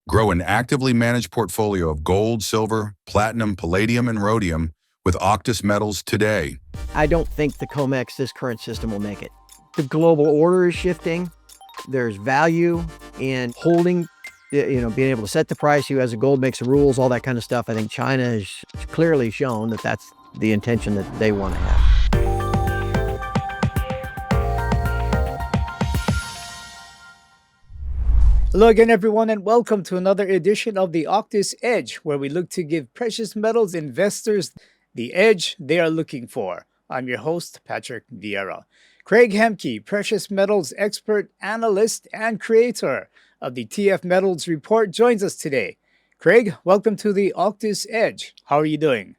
Grow an actively managed portfolio of gold, silver, platinum, palladium, and rhodium with Auctus Metals today. I don't think the COMEX, this current system, will make it. The global order is shifting. There's value in holding, being able to set the price. You as a gold makes the rules, all that kind of stuff. I think China has clearly shown that that's the intention that they want to have. Hello again, everyone, and welcome to another edition of the Auctus Edge, where we look to give precious metals investors the edge they are looking for. I'm your host, Patrick Vieira. Craig Hemke, precious metals expert, analyst, and creator of the TF Metals Report, joins us today. Craig, welcome to the Auctus Edge. How are you doing?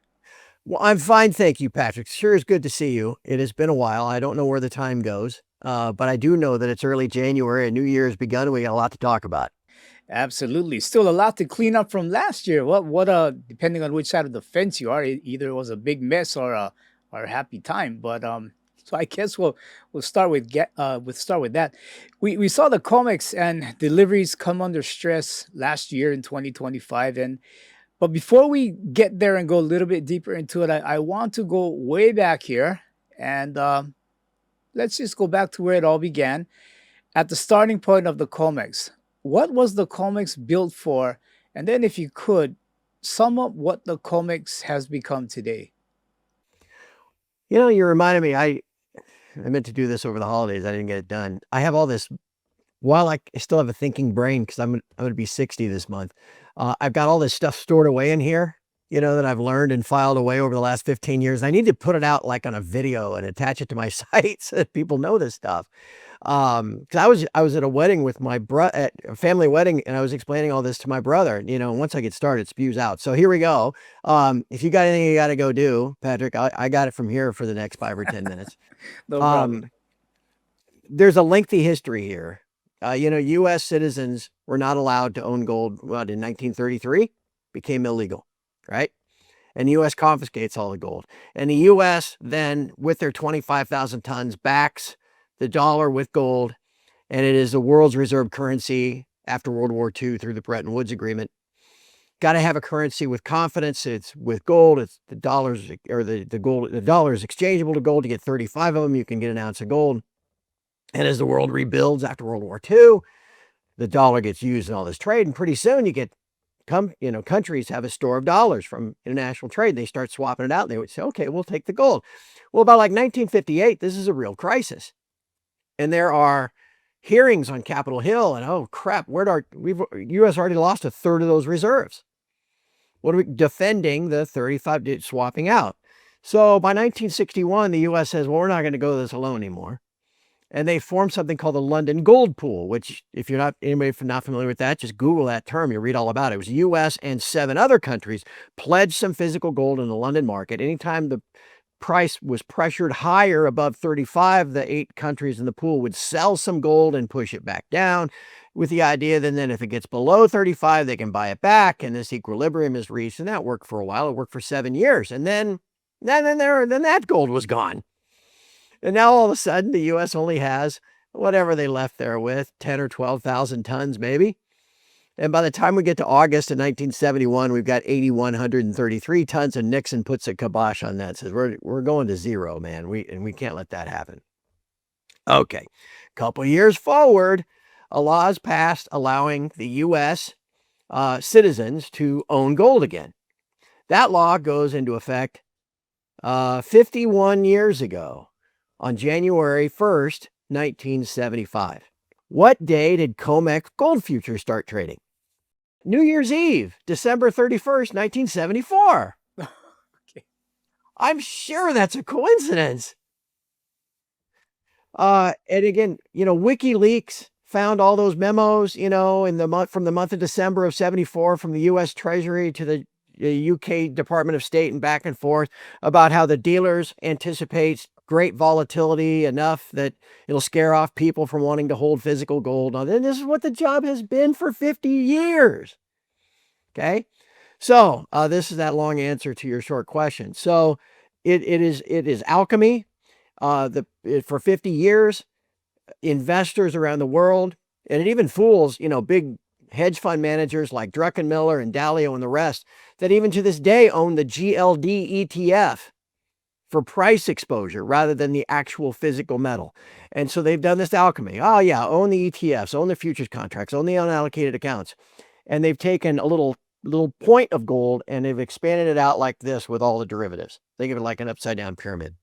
Well, I'm fine, thank you, Patrick. Sure is good to see you. It has been a while. I don't know where the time goes. But I do know that it's early January and New Year has begun and we got a lot to talk about. Absolutely. Still a lot to clean up from last year. Depending on which side of the fence you are, either it was a big mess or a happy time. But so I guess we'll start with that. We saw the COMEX and deliveries come under stress last year in 2025. But before we get there and go a little bit deeper into it, I want to go way back here and let's just go back to where it all began, at the starting point of the COMEX. What was the COMEX built for? And then if you could, sum up what the COMEX has become today. You reminded me, I meant to do this over the holidays. I didn't get it done. I have all this, while I still have a thinking brain, because I'm going to be 60 this month. I've got all this stuff stored away in here, that I've learned and filed away over the last 15 years. I need to put it out like on a video and attach it to my site so that people know this stuff. Because I was at a wedding with my at a family wedding, and I was explaining all this to my brother. Once I get started, it spews out. So here we go. If you got anything you got to go do, Patrick, I got it from here for the next 5 or 10 minutes. No problem. There's a lengthy history here. U.S. citizens were not allowed to own gold. In 1933, became illegal. Right? And the U.S. confiscates all the gold. And the U.S. then, with their 25,000 tons, backs the dollar with gold. And it is the world's reserve currency after World War II through the Bretton Woods Agreement. Got to have a currency with confidence. It's with gold. It's the dollars, or the gold. The dollar is exchangeable to gold. To get 35 of them, you can get an ounce of gold. And as the world rebuilds after World War II, the dollar gets used in all this trade. And pretty soon you get countries have a store of dollars from international trade. They start swapping it out. And they would say, okay, we'll take the gold. Well, about like 1958, this is a real crisis. And there are hearings on Capitol Hill and, oh crap, U.S. already lost a third of those reserves. What are we defending the 35 swapping out? So by 1961, the U.S. says, well, we're not going to go this alone anymore. And they formed something called the London Gold Pool, which if you're not familiar with that, just Google that term. You'll read all about it. It was U.S. and 7 other countries pledged some physical gold in the London market. Anytime the price was pressured higher above 35, the 8 countries in the pool would sell some gold and push it back down with the idea that then if it gets below 35, they can buy it back. And this equilibrium is reached. And that worked for a while. It worked for 7 years. And then that gold was gone. And now all of a sudden, the U.S. only has whatever they left there with, 10 or 12,000 tons maybe. And by the time we get to August of 1971, we've got 8,133 tons, and Nixon puts a kibosh on that. Says, we're going to zero, man. We can't let that happen. Okay. Couple years forward, a law is passed allowing the U.S. Citizens to own gold again. That law goes into effect 51 years ago. On January 1st, 1975. What day did COMEX gold futures start trading? New Year's Eve, December 31st, 1974. Okay. I'm sure that's a coincidence. And again, WikiLeaks found all those memos, from the month of December of 74 from the U.S. Treasury to the UK Department of State and back and forth about how the dealers anticipate great volatility enough that it'll scare off people from wanting to hold physical gold. Now, then this is what the job has been for 50 years. Okay. So this is that long answer to your short question. So it is alchemy. For 50 years, investors around the world, and it even fools, big hedge fund managers like Druckenmiller and Dalio and the rest that even to this day own the GLD ETF for price exposure rather than the actual physical metal. And so they've done this alchemy. Oh yeah, own the ETFs, own the futures contracts, own the unallocated accounts. And they've taken a little point of gold and they've expanded it out like this with all the derivatives. Think of it like an upside down pyramid.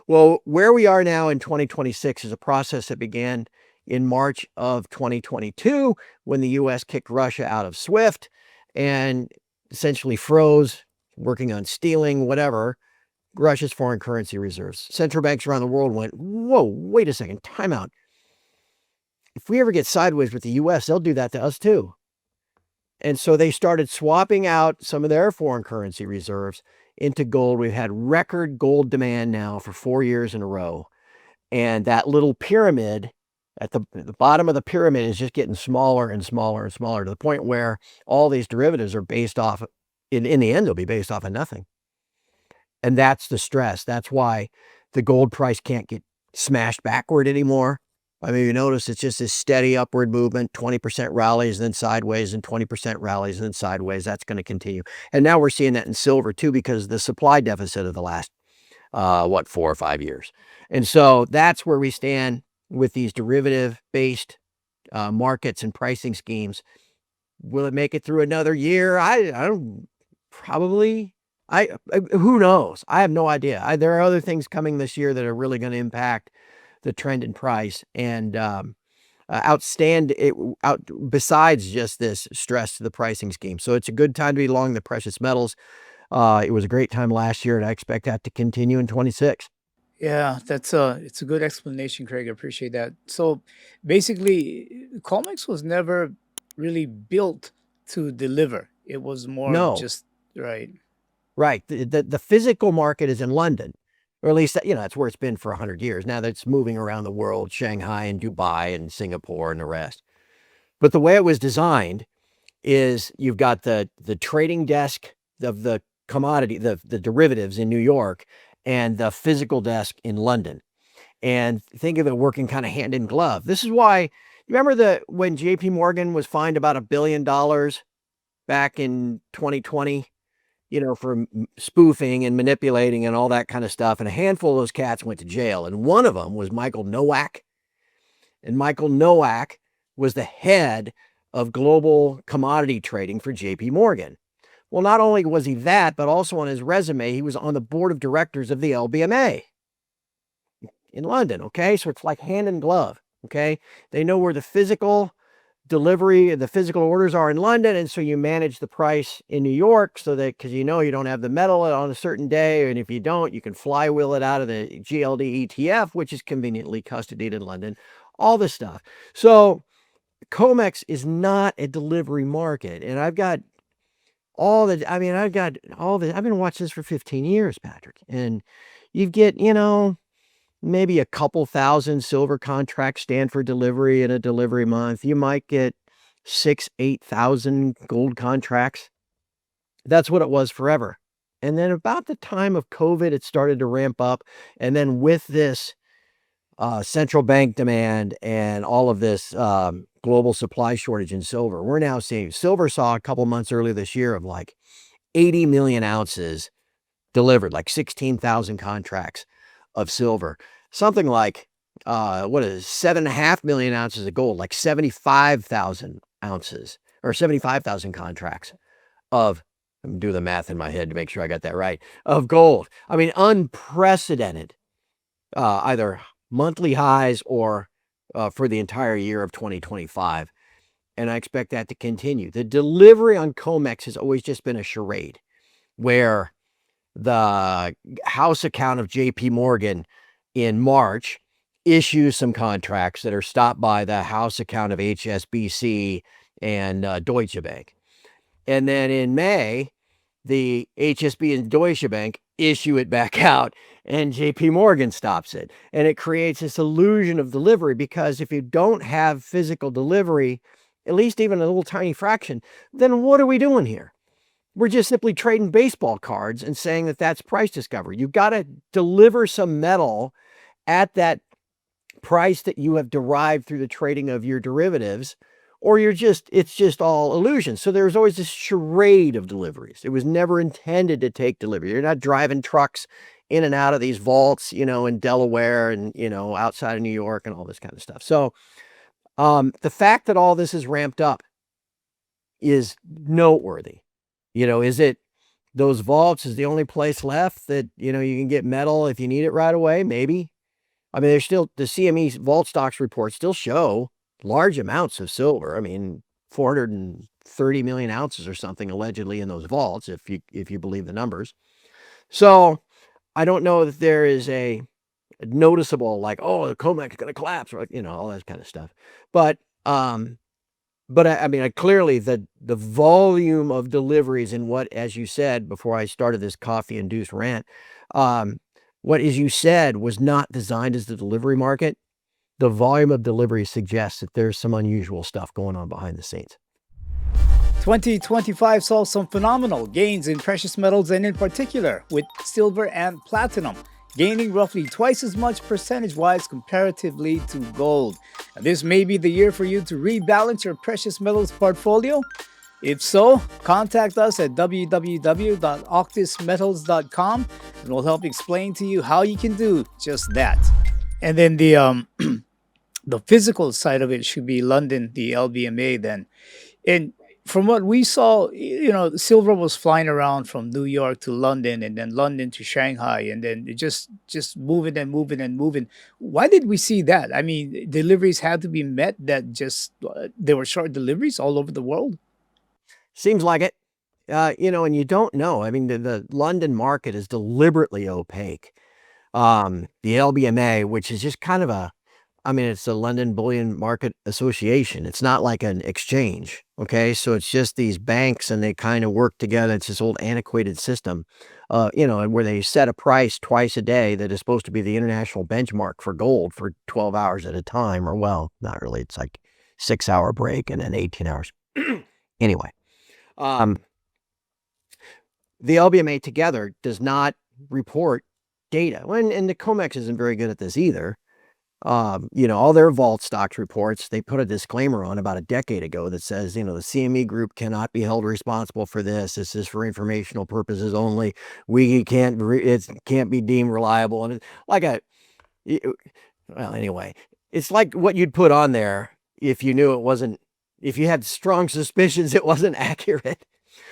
Well, where we are now in 2026 is a process that began in March of 2022 when the US kicked Russia out of SWIFT and essentially froze, working on stealing, whatever, Russia's foreign currency reserves. Central banks around the world went, whoa, wait a second, time out. If we ever get sideways with the US, they'll do that to us too. And so they started swapping out some of their foreign currency reserves into gold. We've had record gold demand now for 4 years in a row. And that little pyramid at the bottom of the pyramid is just getting smaller and smaller and smaller to the point where all these derivatives are based off, in the end, they'll be based off of nothing. And that's the stress. That's why the gold price can't get smashed backward anymore. I mean, you notice it's just this steady upward movement, 20% rallies, then sideways, and 20% rallies, and then sideways. That's going to continue. And now we're seeing that in silver too, because of the supply deficit of the last, 4 or 5 years. And so that's where we stand with these derivative-based markets and pricing schemes. Will it make it through another year? I don't, probably. Who knows? I have no idea. There are other things coming this year that are really going to impact the trend in price and besides just this stress to the pricing scheme. So it's a good time to be long the precious metals. It was a great time last year, and I expect that to continue in 26. Yeah, it's a good explanation, Craig. I appreciate that. So basically, COMEX was never really built to deliver. It was more of No, just right. right. The physical market is in London, or at least, that's where it's been for 100 years. Now that it's moving around the world, Shanghai and Dubai and Singapore and the rest. But the way it was designed is you've got the trading desk of the commodity, the derivatives in New York, and the physical desk in London. And think of it working kind of hand in glove. This is why, you remember when JP Morgan was fined about $1 billion back in 2020, for spoofing and manipulating and all that kind of stuff. And a handful of those cats went to jail. And one of them was Michael Nowak. And Michael Nowak was the head of global commodity trading for JP Morgan. Well, not only was he that, but also on his resume, he was on the board of directors of the LBMA in London. Okay. So it's like hand in glove. Okay. They know where the physical delivery, the physical orders are in London. And so you manage the price in New York so that, because you don't have the metal on a certain day. And if you don't, you can flywheel it out of the GLD ETF, which is conveniently custodied in London, all this stuff. So COMEX is not a delivery market. And I've been watching this for 15 years, Patrick. And you get, maybe a couple thousand silver contracts stand for delivery in a delivery month. You might get 8,000 gold contracts. That's what it was forever. And then about the time of COVID, it started to ramp up. And then with this central bank demand and all of this global supply shortage in silver, we're now seeing silver saw a couple months earlier this year of like 80 million ounces delivered, like 16,000 contracts of silver, something like 7.5 million ounces of gold, like 75,000 ounces or 75,000 contracts of, I'm doing the math in my head to make sure I got that right, of gold. I mean, unprecedented, either monthly highs or for the entire year of 2025. And I expect that to continue. The delivery on COMEX has always just been a charade where the house account of JP Morgan in March issues some contracts that are stopped by the house account of HSBC and Deutsche Bank. And then in May, the HSB and Deutsche Bank issue it back out and JP Morgan stops it. And it creates this illusion of delivery, because if you don't have physical delivery, at least even a little tiny fraction, then what are we doing here? We're just simply trading baseball cards and saying that that's price discovery. You've got to deliver some metal at that price that you have derived through the trading of your derivatives, or it's just all illusion. So there's always this charade of deliveries. It was never intended to take delivery. You're not driving trucks in and out of these vaults, in Delaware and, outside of New York and all this kind of stuff. So the fact that all this is ramped up is noteworthy. Is it those vaults is the only place left that, you can get metal if you need it right away? Maybe. I mean, there's still the CME vault stocks reports still show large amounts of silver. I mean, 430 million ounces or something allegedly in those vaults, if you believe the numbers. So I don't know that there is a noticeable like, oh, the COMEX is going to collapse, or all that kind of stuff. But I mean, clearly the volume of deliveries and what, as you said before I started this coffee-induced rant, what, as you said, was not designed as the delivery market. The volume of delivery suggests that there's some unusual stuff going on behind the scenes. 2025 saw some phenomenal gains in precious metals, and in particular with silver and platinum, gaining roughly twice as much percentage-wise comparatively to gold. Now, this may be the year for you to rebalance your precious metals portfolio. If so, contact us at www.auctusmetals.com and we'll help explain to you how you can do just that. And then the the physical side of it should be London, the LBMA then. And from what we saw, silver was flying around from New York to London and then London to Shanghai, and then it just moving and moving and moving. Why did we see that? I mean, deliveries had to be met that just there were short deliveries all over the world. Seems like it. And you don't know. I mean, the London market is deliberately opaque. The LBMA, which is just kind of it's the London Bullion Market Association. It's not like an exchange. Okay. So it's just these banks and they kind of work together. It's this old antiquated system, and where they set a price twice a day that is supposed to be the international benchmark for gold for 12 hours at a time, or well, not really. It's like 6-hour break and then 18 hours. Anyway. The LBMA together does not report data. And the COMEX isn't very good at this either. All their vault stocks reports, they put a disclaimer on about a decade ago that says, the CME group cannot be held responsible for this. This is for informational purposes only. It can't be deemed reliable. And it's like anyway, it's like what you'd put on there if you knew if you had strong suspicions it wasn't accurate.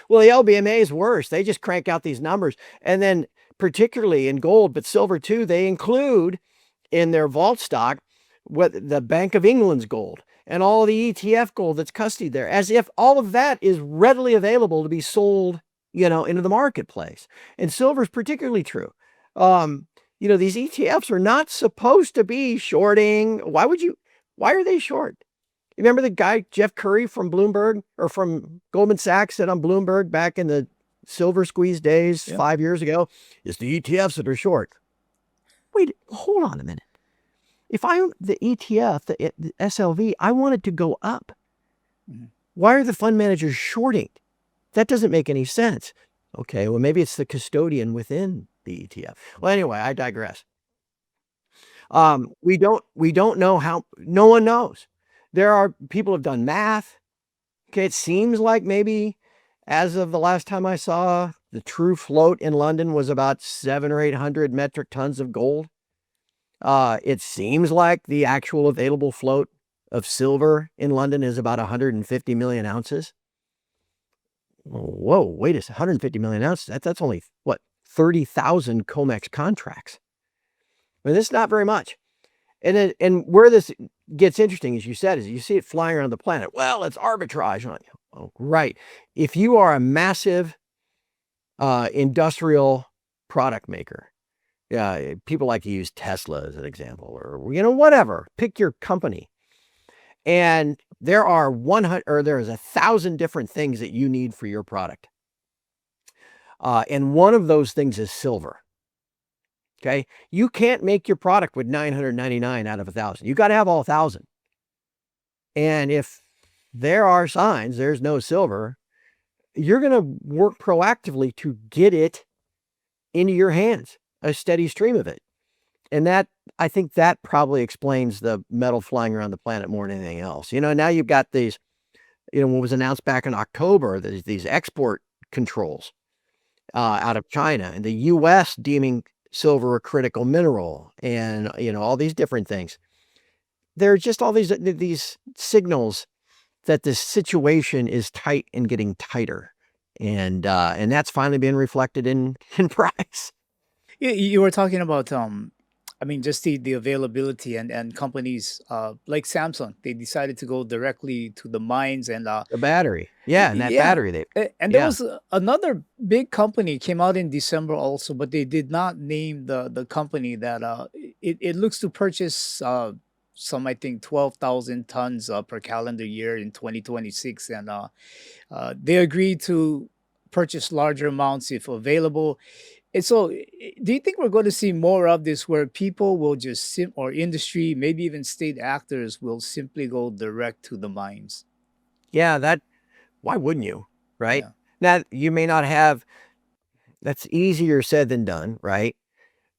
Well, the LBMA is worse. They just crank out these numbers. And then particularly in gold, but silver too, they include in their vault stock what the Bank of England's gold and all the ETF gold that's custodied there, as if all of that is readily available to be sold, into the marketplace. And silver is particularly true. These ETFs are not supposed to be shorting. Why are they short? Remember the guy, Jeff Curry from Bloomberg or from Goldman Sachs said on Bloomberg back in the silver squeeze days 5 years ago, it's the ETFs that are short. Wait, hold on a minute. If I own the ETF, the SLV, I want it to go up. Mm-hmm. Why are the fund managers shorting? That doesn't make any sense. Okay, well, maybe it's the custodian within the ETF. Well, anyway, I digress. We don't know how, no one knows. There are people have done math. Okay, it seems like maybe as of the last time I saw, the true float in London was about 700 or 800 metric tons of gold. It seems like the actual available float of silver in London is about 150 million ounces. Whoa, wait a second, 150 million ounces. That's only, 30,000 COMEX contracts. I mean, this is not very much. And where this gets interesting, as you said, is you see it flying around the planet. Well, it's arbitrage. Oh, right. If you are a massive industrial product maker, people like to use Tesla as an example, or whatever. Pick your company, and there are 1,000 different things that you need for your product, and one of those things is silver. Okay, you can't make your product with 999 out of 1,000. You got to have all 1,000. And if there are signs there's no silver, you're going to work proactively to get it into your hands, a steady stream of it. And I think that probably explains the metal flying around the planet more than anything else. Now you've got these what was announced back in October, these export controls out of China, and the U.S. deeming silver a critical mineral, and all these different things. There are just all these signals that this situation is tight and getting tighter, and that's finally been reflected in price. You were talking about I mean, just the availability, and companies like Samsung, they decided to go directly to the mines, and The battery, yeah, and that yeah. battery, they, And there yeah, was another big company came out in December also, but they did not name the company that it looks to purchase some, I think, 12,000 tons per calendar year in 2026, and they agreed to purchase larger amounts if available. And so, do you think we're going to see more of this, where people will just or industry, maybe even state actors, will simply go direct to the mines? yeah. That Why wouldn't you, right? Yeah. Now you may not have. That's easier said than done, right?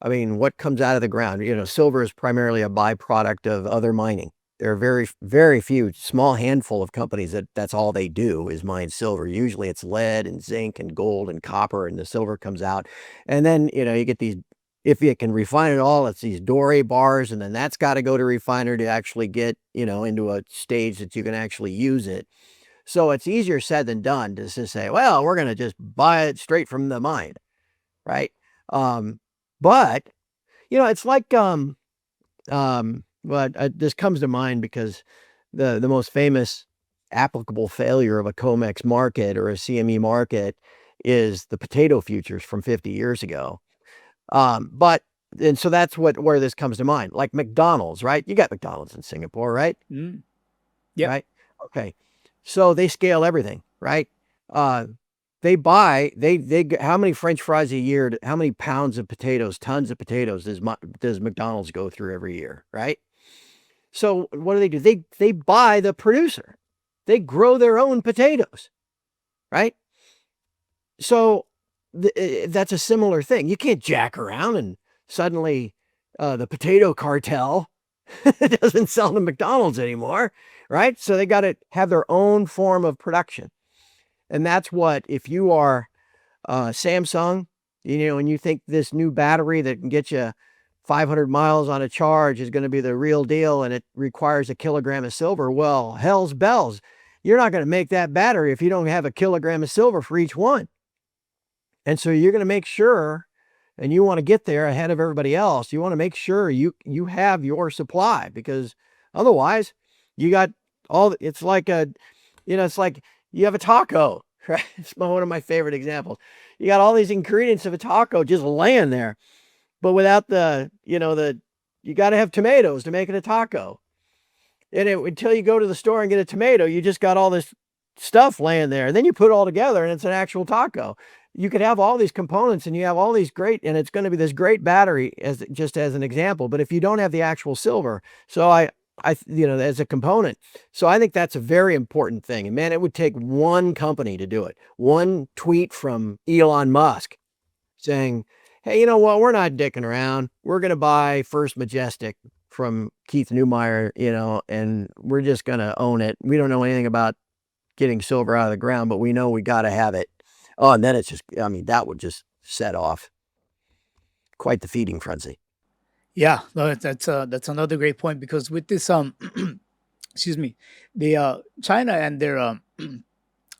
I mean, what comes out of the ground? Silver is primarily a byproduct of other mining. There are very few, small handful of companies that's all they do is mine silver. Usually it's lead and zinc and gold and copper, and the silver comes out. And then, you get these, if you can refine it all, it's these doré bars, and then that's got to go to refiner to actually get, into a stage that you can actually use it. So it's easier said than done to just say, well, we're going to just buy it straight from the mine, right? Um, but it's like, but this comes to mind because the most famous applicable failure of a COMEX market or a CME market is the potato futures from 50 years ago. But and so that's where this comes to mind, like McDonald's, right? You got McDonald's in Singapore, right? Mm. Yep. Right? Okay. So they scale everything, right? Uh, they buy how many French fries a year? How many pounds of potatoes, tons of potatoes does McDonald's go through every year, right? So what do? They buy the producer. They grow their own potatoes, right? So that's a similar thing. You can't jack around and suddenly the potato cartel doesn't sell to McDonald's anymore, right? So they got to have their own form of production. And that's what, if you are Samsung, and you think this new battery that can get you 500 miles on a charge is going to be the real deal and it requires a kilogram of silver, well, hell's bells. You're not going to make that battery if you don't have a kilogram of silver for each one. And so you're going to make sure, and you want to get there ahead of everybody else. You want to make sure you have your supply, because otherwise you got it's like it's like you have a taco, right? It's one of my favorite examples. You got all these ingredients of a taco just laying there, but without you got to have tomatoes to make it a taco. And until you go to the store and get a tomato, you just got all this stuff laying there. And then you put it all together and it's an actual taco. You could have all these components and you have all these and it's going to be this great battery, just as an example. But if you don't have the actual silver, so as a component. So I think that's a very important thing. And man, it would take one company to do it. One tweet from Elon Musk saying, hey, you know what? We're not dicking around. We're going to buy First Majestic from Keith Neumeyer, and we're just going to own it. We don't know anything about getting silver out of the ground, but we know we got to have it. Oh, and then it's just, that would just set off quite the feeding frenzy. Yeah, no, that's another great point, because with this excuse me, the China and their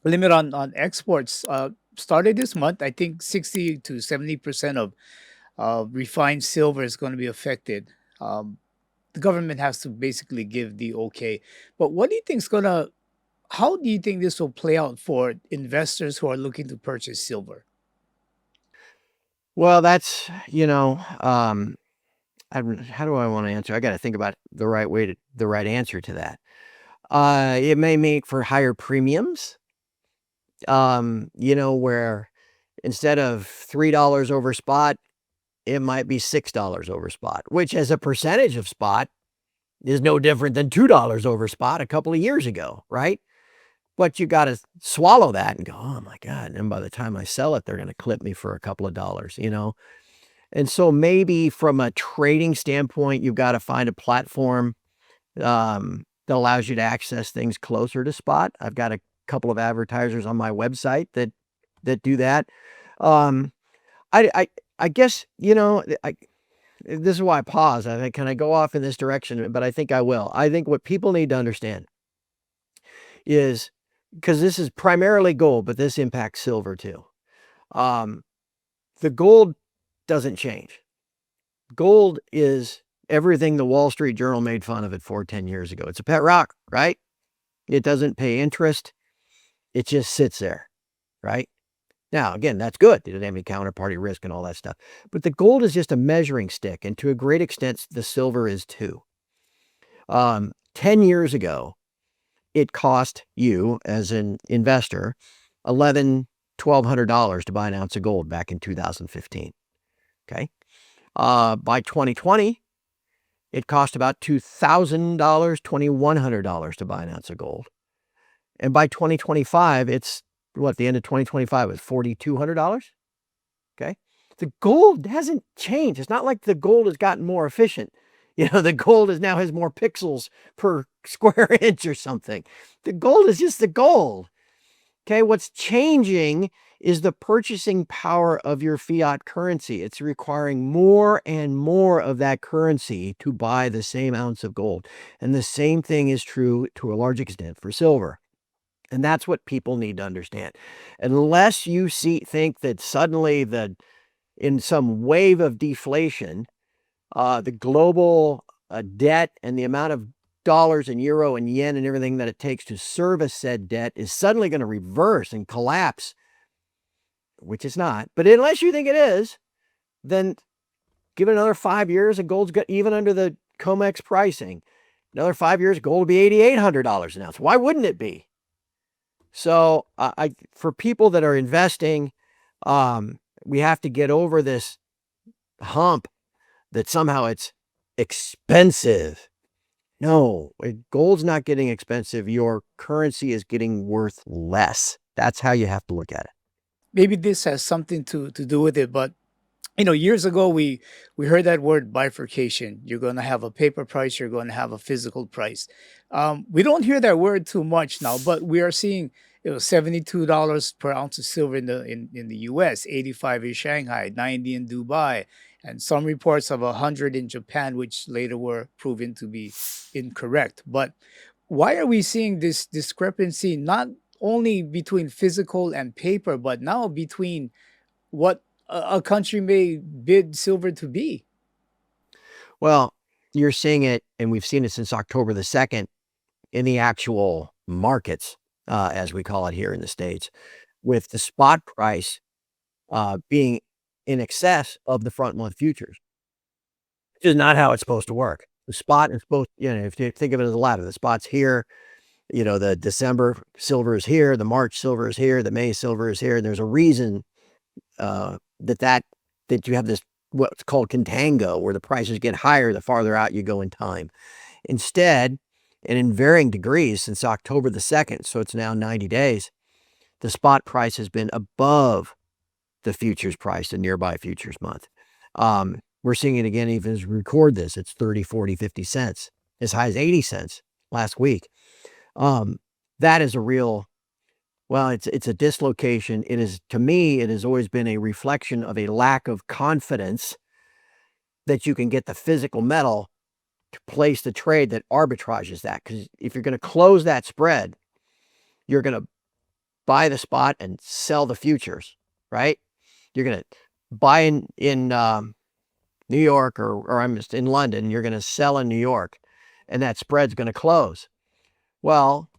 limit on exports started this month. I think 60 to 70% of refined silver is going to be affected. The government has to basically give the okay. But what do you think is gonna? How do you think this will play out for investors who are looking to purchase silver? Well, that's, how do I want to answer? I got to think about the right answer to that. It may make for higher premiums, where instead of $3 over spot, it might be $6 over spot, which as a percentage of spot is no different than $2 over spot a couple of years ago, right? But you got to swallow that and go, oh my God. And by the time I sell it, they're going to clip me for a couple of dollars, And so maybe from a trading standpoint, you've got to find a platform that that allows you to access things closer to spot. I've got a couple of advertisers on my website that do that. I guess, this is why I pause. I think, can I go off in this direction? But I think I will. I think what people need to understand is, because this is primarily gold, but this impacts silver too. The gold doesn't change. Gold is everything the Wall Street Journal made fun of it for 10 years ago. It's a pet rock, right? It doesn't pay interest. It just sits there, right? Now, again, that's good. It doesn't have any counterparty risk and all that stuff. But the gold is just a measuring stick, and to a great extent, the silver is too. 10 years ago, it cost you, as an investor, $1,200 to buy an ounce of gold back in 2015. Okay. By 2020, it cost about $2,000, $2,100 to buy an ounce of gold. And by 2025, it's what, the end of 2025 was $4,200. Okay. The gold hasn't changed. It's not like the gold has gotten more efficient. The gold now has more pixels per square inch or something. The gold is just the gold. Okay. What's changing is the purchasing power of your fiat currency. It's requiring more and more of that currency to buy the same ounce of gold. And the same thing is true to a large extent for silver. And that's what people need to understand. Unless you think that suddenly in some wave of deflation, the global debt and the amount of dollars and euro and yen and everything that it takes to service said debt is suddenly going to reverse and collapse, which it's not. But unless you think it is, then give it another 5 years and gold's got, even under the COMEX pricing, another 5 years, gold will be $8,800 an ounce. Why wouldn't it be? So for people that are investing, we have to get over this hump that somehow it's expensive. No, gold's not getting expensive. Your currency is getting worth less. That's how you have to look at it. Maybe this has something to do with it, but years ago we heard that word bifurcation. You're going to have a paper price, you're going to have a physical price. We don't hear that word too much now, but we are seeing $72 per ounce of silver in the US, 85 in Shanghai, 90 in Dubai, and some reports of 100 in Japan, which later were proven to be incorrect. But why are we seeing this discrepancy not only between physical and paper, but now between what a country may bid silver to be? Well, you're seeing it, and we've seen it since October the 2nd in the actual markets, as we call it here in the States, with the spot price being in excess of the front month futures. Which is not how it's supposed to work. The spot is supposed, if you think of it as a ladder, the spot's here, the December silver is here, the March silver is here, the May silver is here, and there's a reason that you have this what's called contango, where the prices get higher the farther out you go in time. Instead, and in varying degrees since October the 2nd, so it's now 90 days, the spot price has been above the futures price, the nearby futures month. We're seeing it again even as we record this. It's 30, 40, 50 cents, as high as 80 cents last week. That is a real, well, it's a dislocation. It is, to me, it has always been a reflection of a lack of confidence that you can get the physical metal to place the trade that arbitrages that. Because if you're going to close that spread, you're going to buy the spot and sell the futures, right? You're going to buy in New York or I'm just in London, you're going to sell in New York, and that spread's going to close. Well,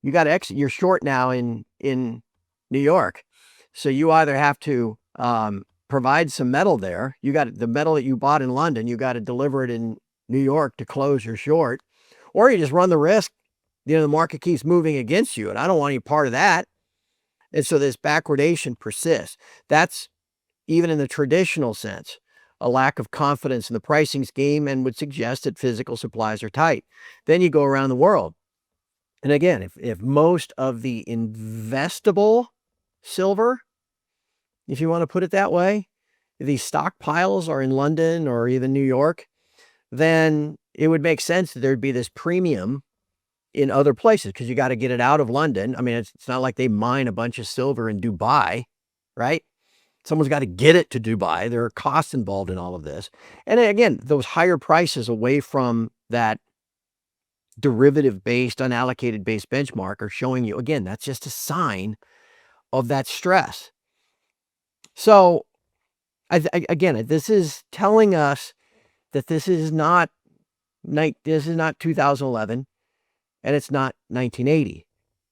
you got to exit. You're short now in New York. So you either have to provide some metal there. You got the metal that you bought in London, you got to deliver it in New York to close your short, or you just run the risk. The market keeps moving against you, and I don't want any part of that. And so this backwardation persists. That's, even in the traditional sense, a lack of confidence in the pricing scheme, and would suggest that physical supplies are tight. Then you go around the world. And again, if most of the investable silver, if you want to put it that way, these stockpiles are in London or even New York, then it would make sense that there'd be this premium in other places because you got to get it out of London. I mean, it's not like they mine a bunch of silver in Dubai, right? Someone's got to get it to Dubai. There are costs involved in all of this. And again, those higher prices away from that derivative-based, unallocated-based benchmark are showing you, again, that's just a sign of that stress. So, again, this is telling us that this is not 2011, and it's not 1980.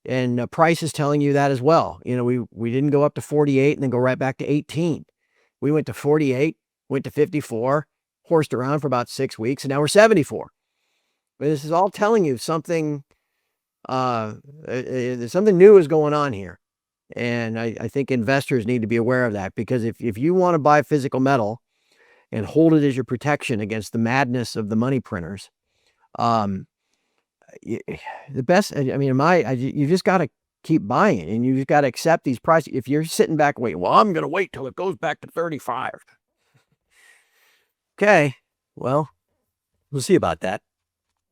And Price is telling you that as well. You know, we didn't go up to 48 and then go right back to 18. We went to 48, went to 54, horsed around for about 6 weeks, and now we're 74. But this is all telling you something, something new is going on here. And I think investors need to be aware of that, because if you want to buy physical metal and hold it as your protection against the madness of the money printers, the best, I mean, you just got to keep buying, and you just got to accept these prices. If you're sitting back waiting, well, I'm going to wait till it goes back to 35. Okay, well, we'll see about that.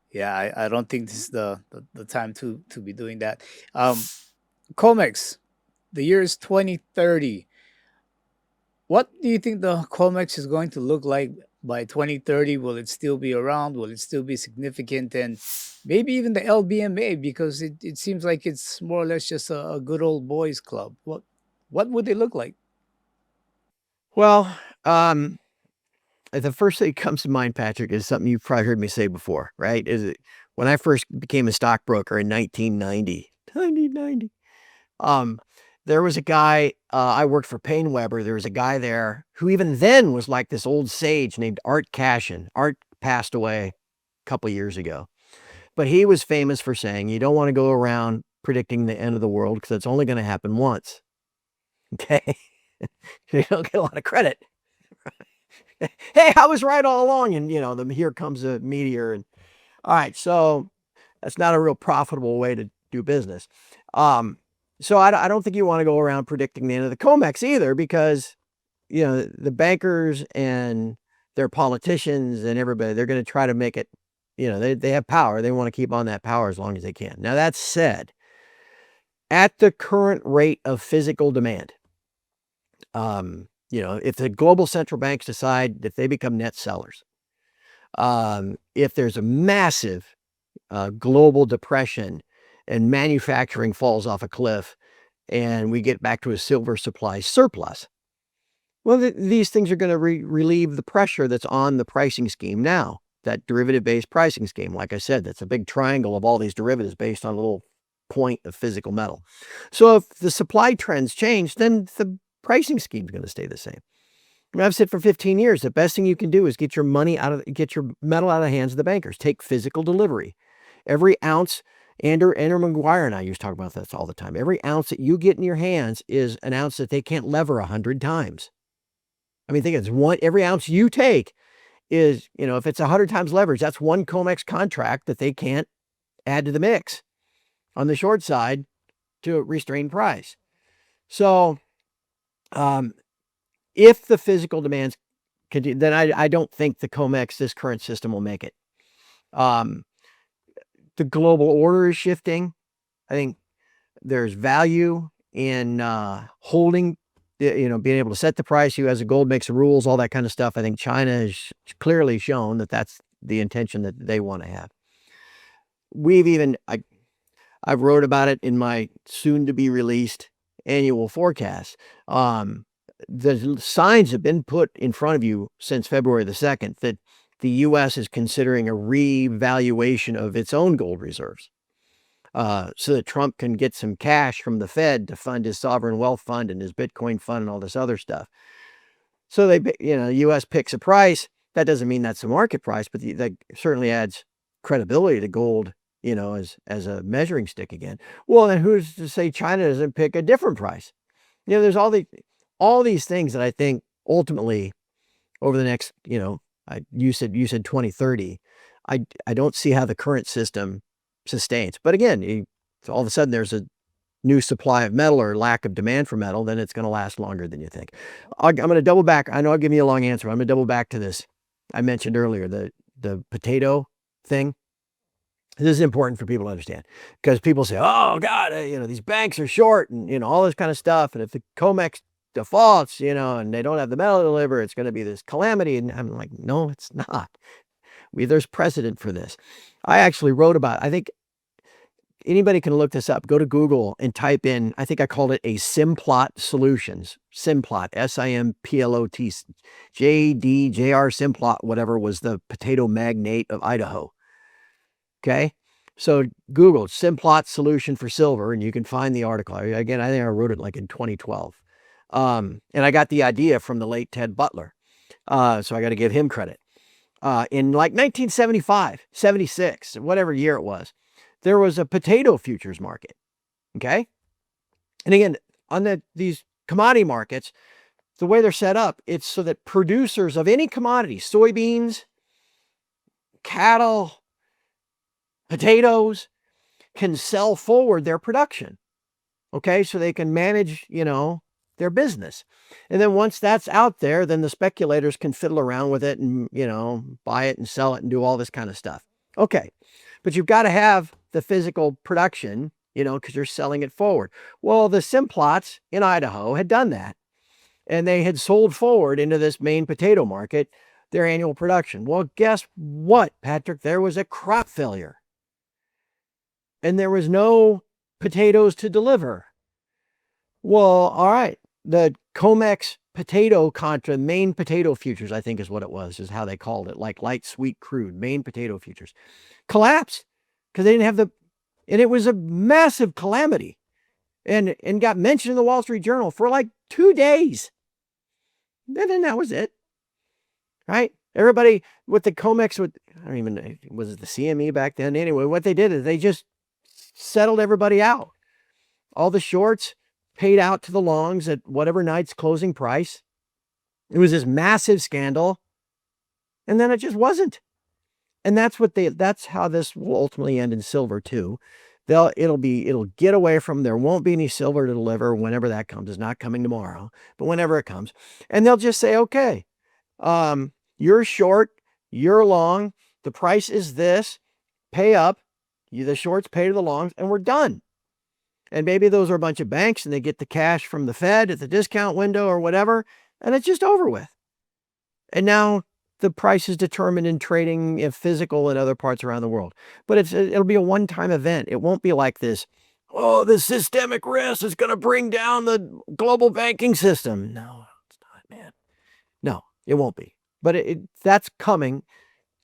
Yeah, I don't think this is the time to be doing that. COMEX, the year is 2030. What do you think the COMEX is going to look like by 2030? Will it still be around? Will it still be significant? And maybe even the LBMA, because it seems like it's more or less just a good old boys club. What would they look like? Well, the first thing that comes to mind, Patrick, is something you've probably heard me say before, right? Is it when I first became a stockbroker in 1990, there was a guy, I worked for Payne Weber. There was a guy there who even then was like this old sage named Art Cashin. Art passed away a couple years ago, but he was famous for saying, you don't want to go around predicting the end of the world because it's only going to happen once. Okay. You don't get a lot of credit. Hey, I was right all along. And, here comes a meteor. And all right. So that's not a real profitable way to do business. So I don't think you want to go around predicting the end of the COMEX either, because, the bankers and their politicians and everybody, they're going to try to make it, they have power. They want to keep on that power as long as they can. Now, that said, at the current rate of physical demand, if the global central banks decide that they become net sellers, if there's a massive global depression and manufacturing falls off a cliff and we get back to a silver supply surplus, well, these things are going to relieve the pressure that's on the pricing scheme now, that derivative-based pricing scheme. Like I said, that's a big triangle of all these derivatives based on a little point of physical metal. So if the supply trends change, then the pricing scheme is going to stay the same. I've said for 15 years, the best thing you can do is get your metal out of the hands of the bankers. Take physical delivery. Every ounce, Andrew McGuire and I used to talk about this all the time. Every ounce that you get in your hands is an ounce that they can't lever 100 times. I mean, think it's every ounce you take is, if it's 100 times leverage, that's one COMEX contract that they can't add to the mix on the short side to restrain price. So, if the physical demands continue, then I don't think the COMEX, this current system, will make it. The global order is shifting. I think there's value in holding, being able to set the price. You as a gold makes the rules, all that kind of stuff. I think China has clearly shown that that's the intention that they want to have. I've wrote about it in my soon to be released annual forecast. The signs have been put in front of you since February the 2nd that the U.S. is considering a revaluation of its own gold reserves, so that Trump can get some cash from the Fed to fund his sovereign wealth fund and his Bitcoin fund and all this other stuff. So the U.S. picks a price. That doesn't mean that's the market price, but that certainly adds credibility to gold, as a measuring stick again. Well, then who's to say China doesn't pick a different price? There's all these things that I think ultimately over the next, you said 2030, I don't see how the current system sustains. But again, all of a sudden there's a new supply of metal or lack of demand for metal, then it's going to last longer than you think. I'm going to double back. I know I've given you a long answer. I'm going to double back to this. I mentioned earlier the potato thing. This is important for people to understand because people say, oh God, these banks are short and, all this kind of stuff. And if the COMEX defaults, and they don't have the metal to deliver, it's going to be this calamity. And I'm like, no, it's not. There's precedent for this. I actually wrote about it. I think anybody can look this up. Go to Google and type in, I think I called it a Simplot Solutions. Simplot, S-I-M-P-L-O-T, J-D-J-R Simplot, whatever, was the potato magnate of Idaho. Okay? So Google Simplot Solution for Silver, and you can find the article. Again, I think I wrote it like in 2012. And I got the idea from the late Ted Butler. So I got to give him credit. In like 1975, 76, whatever year it was, there was a potato futures market. Okay. And again, on these commodity markets, the way they're set up, it's so that producers of any commodity, soybeans, cattle, potatoes, can sell forward their production. Okay. So they can manage, their business. And then once that's out there, then the speculators can fiddle around with it and, buy it and sell it and do all this kind of stuff. Okay. But you've got to have the physical production, because you're selling it forward. Well, the Simplots in Idaho had done that. And they had sold forward into this main potato market their annual production. Well, guess what, Patrick? There was a crop failure. And there was no potatoes to deliver. Well, all right. The COMEX potato contra, main potato futures, I think is what it was, is how they called it, like light, sweet, crude, main potato futures, collapsed because they didn't have and it was a massive calamity and got mentioned in the Wall Street Journal for like 2 days. And then that was it, right? Everybody with the COMEX, I don't even know, was it the CME back then? Anyway, what they did is they just settled everybody out. All the shorts paid out to the longs at whatever night's closing price. It was this massive scandal. And then it just wasn't. And that's how this will ultimately end in silver too. It'll get away from, there won't be any silver to deliver whenever that comes. It's not coming tomorrow, but whenever it comes. And they'll just say, okay, you're short, you're long, the price is this, pay up, the shorts pay to the longs, and we're done. And maybe those are a bunch of banks and they get the cash from the Fed at the discount window or whatever, and it's just over with. And now the price is determined in trading physical in other parts around the world. But it'll be a one-time event. It won't be like this, the systemic risk is going to bring down the global banking system. No, it's not, man. No, it won't be. But that's coming.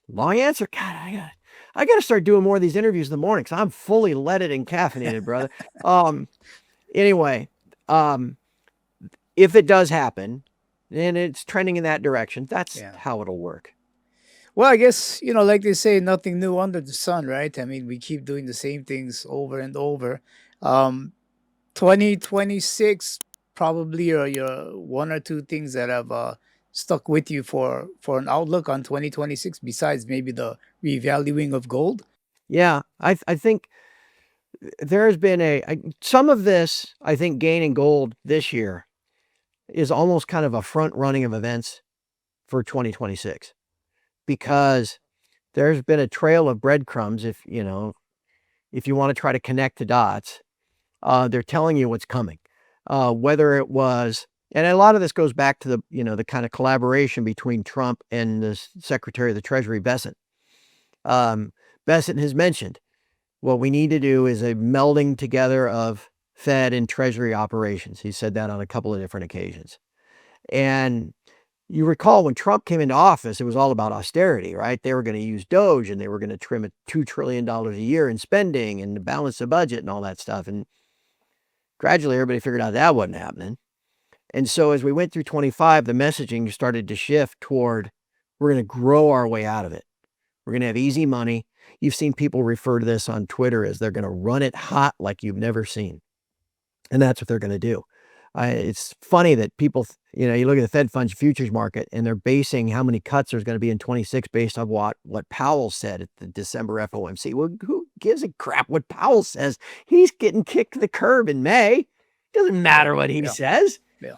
Long answer. God, I got to start doing more of these interviews in the morning because I'm fully leaded and caffeinated, brother. Anyway, if it does happen and it's trending in that direction, that's how it'll work. Well, I guess, like they say, nothing new under the sun, right? I mean, we keep doing the same things over and over. 2026 probably are your one or two things that have stuck with you for an outlook on 2026, besides maybe the revaluing of gold? Yeah, I think there has been some of this, I think, gain in gold this year is almost kind of a front running of events for 2026, because there's been a trail of breadcrumbs. If you want to try to connect the dots, they're telling you what's coming, whether it was, and a lot of this goes back to the kind of collaboration between Trump and the Secretary of the Treasury, Bessent. Bessent has mentioned what we need to do is a melding together of Fed and Treasury operations. He said that on a couple of different occasions. And you recall when Trump came into office, it was all about austerity, right? They were going to use Doge and they were going to trim $2 trillion a year in spending and balance the budget and all that stuff. And gradually everybody figured out that wasn't happening. And so as we went through 25, the messaging started to shift toward, we're going to grow our way out of it. We're going to have easy money. You've seen people refer to this on Twitter as they're going to run it hot like you've never seen. And that's what they're going to do. It's funny that people, you look at the Fed funds futures market and they're basing how many cuts there's going to be in 26 based on what Powell said at the December FOMC. Well, who gives a crap what Powell says? He's getting kicked to the curb in May. It doesn't matter what he says. Yeah.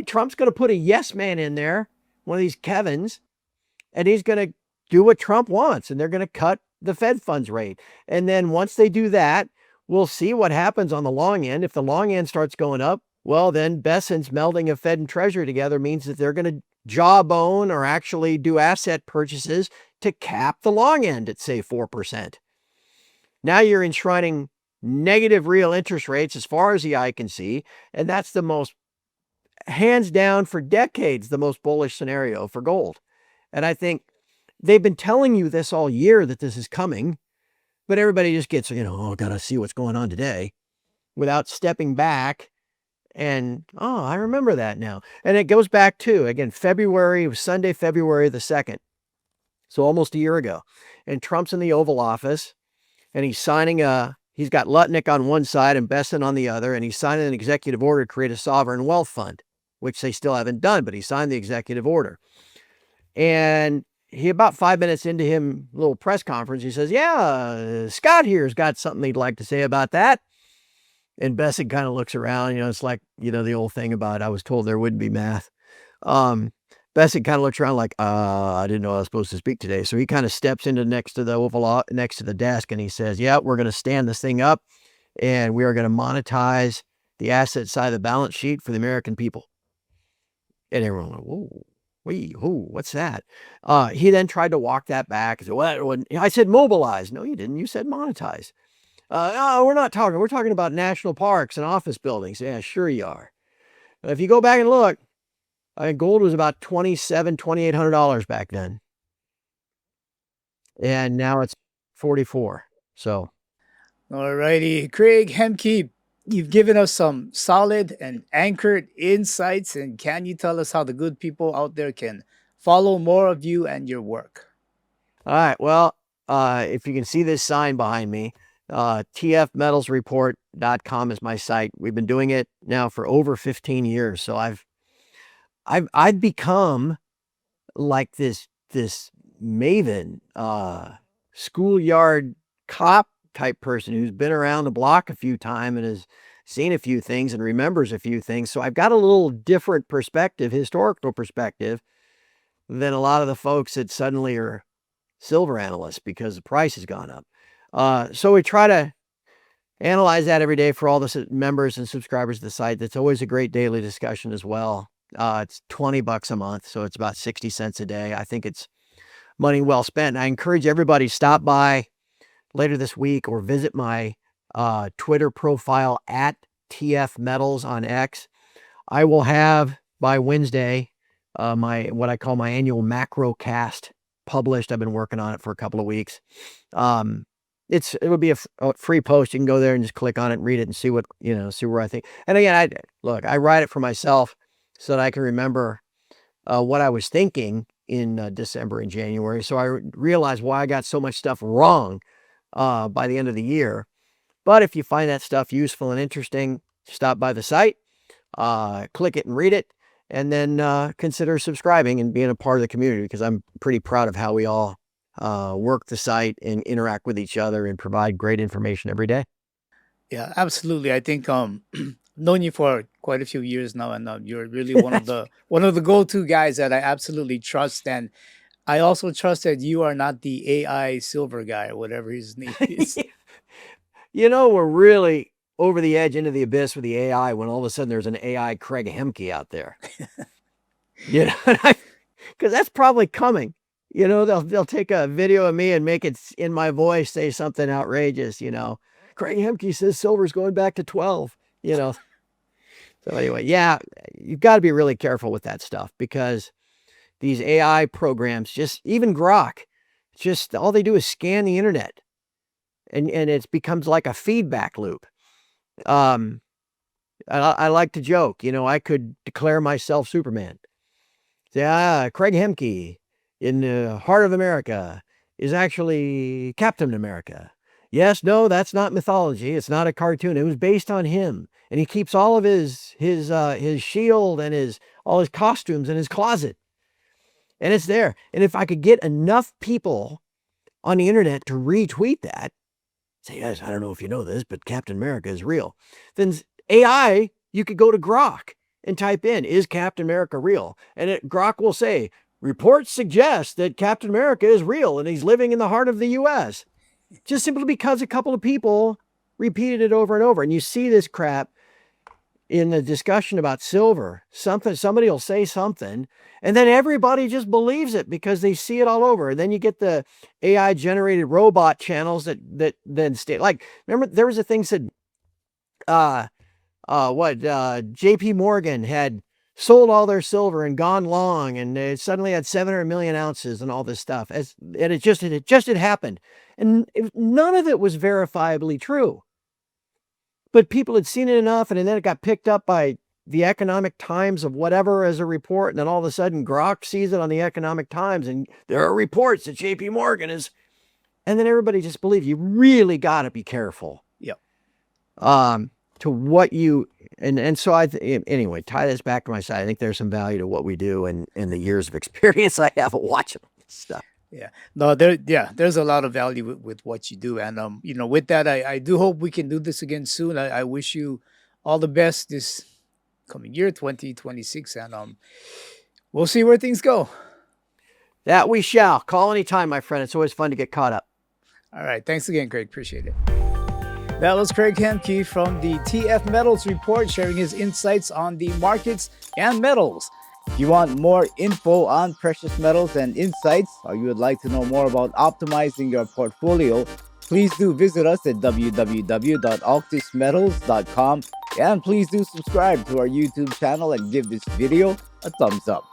Trump's going to put a yes man in there, one of these Kevins, and he's going to do what Trump wants, and they're going to cut the Fed funds rate. And then once they do that, we'll see what happens on the long end. If the long end starts going up, well, then Besson's melding of Fed and Treasury together means that they're going to jawbone or actually do asset purchases to cap the long end at, say, 4%. Now you're enshrining negative real interest rates as far as the eye can see. And that's the most, hands down for decades, the most bullish scenario for gold. And I think they've been telling you this all year that this is coming, but everybody just gets, oh, got to see what's going on today without stepping back. And, oh, I remember that now. And it goes back to, again, February, it was Sunday, February the 2nd. So almost a year ago. And Trump's in the Oval Office and he's signing he's got Lutnick on one side and Besson on the other. And he's signing an executive order to create a sovereign wealth fund, which they still haven't done, but he signed the executive order. And he, about 5 minutes into him little press conference, he says, yeah, Scott here's got something he'd like to say about that. And Besson kind of looks around, it's like, the old thing about, I was told there wouldn't be math. Besson kind of looks around like, I didn't know I was supposed to speak today. So he kind of steps into next to the desk and he says, yeah, we're going to stand this thing up and we are going to monetize the asset side of the balance sheet for the American people. And everyone went, whoa. What's that? He then tried to walk that back. He said, well, I said mobilize. No, you didn't. You said monetize. No, we're talking about national parks and office buildings. Yeah, sure you are. If you go back and look, gold was about $2,800 back then. And now it's 44. So. All righty. Craig Hemke, you've given us some solid and anchored insights. And can you tell us how the good people out there can follow more of you and your work? All right. Well, if you can see this sign behind me, tfmetalsreport.com is my site. We've been doing it now for over 15 years. So I've become like this maven, schoolyard cop type person who's been around the block a few times and has seen a few things and remembers a few things. So I've got a little different perspective, historical perspective, than a lot of the folks that suddenly are silver analysts because the price has gone up. So we try to analyze that every day for all the members and subscribers of the site. That's always a great daily discussion as well. It's $20 a month, so it's about 60 cents a day. I think it's money well spent. I encourage everybody to stop by later this week or visit my Twitter profile at TF Metals on X. I will have by Wednesday what I call my annual macro cast published. I've been working on it for a couple of weeks. It would be a free post. You can go there and just click on it and read it and see what, see where I think. And again, I write it for myself so that I can remember what I was thinking in December and January. So I realized why I got so much stuff wrong by the end of the year. But if you find that stuff useful and interesting, stop by the site, click it and read it, and then consider subscribing and being a part of the community, because I'm pretty proud of how we all work the site and interact with each other and provide great information every day. Yeah, absolutely. I think known you for quite a few years now, and you're really one of the go-to guys that I absolutely trust. And I also trust that you are not the AI silver guy or whatever his name is. We're really over the edge into the abyss with the AI when all of a sudden there's an AI Craig Hemke out there. Because that's probably coming. They'll take a video of me and make it in my voice say something outrageous. Craig Hemke says silver's going back to 12. So anyway, yeah, you've got to be really careful with that stuff, because these AI programs, just even Grok, just all they do is scan the internet, and it becomes like a feedback loop. I like to joke, I could declare myself Superman. Say, Craig Hemke in the heart of America is actually Captain America. Yes, no, that's not mythology. It's not a cartoon. It was based on him. And he keeps all of his shield and all his costumes in his closet. And it's there. And if I could get enough people on the internet to retweet that, say, yes, I don't know if you know this, but Captain America is real. Then AI, you could go to Grok and type in, is Captain America real? And Grok will say, reports suggest that Captain America is real and he's living in the heart of the U.S. just simply because a couple of people repeated it over and over. And you see this crap in the discussion about silver. Somebody will say something, and then everybody just believes it because they see it all over. And then you get the AI generated robot channels that then stay. Like, remember there was a thing said, JP Morgan had sold all their silver and gone long, and they suddenly had 700 million ounces and all this stuff. And it just had happened, and none of it was verifiably true. But people had seen it enough, and then it got picked up by the Economic Times of whatever as a report, and then all of a sudden Grok sees it on the Economic Times, and there are reports that JP Morgan is, and then everybody just believes. You really got to be careful. Yep. To what you, and so anyway, tie this back to my side. I think there's some value to what we do and the years of experience I have of watching this stuff. Yeah, no, there's a lot of value with what you do, and with that, I do hope we can do this again soon. I wish you all the best this coming year, 2026, and we'll see where things go. That we shall. Call anytime, my friend. It's always fun to get caught up. All right, thanks again, Craig. Appreciate it. That was Craig Hemke from the TF Metals Report, sharing his insights on the markets and metals. If you want more info on precious metals and insights, or you would like to know more about optimizing your portfolio, please do visit us at www.auctusmetals.com, and please do subscribe to our YouTube channel and give this video a thumbs up.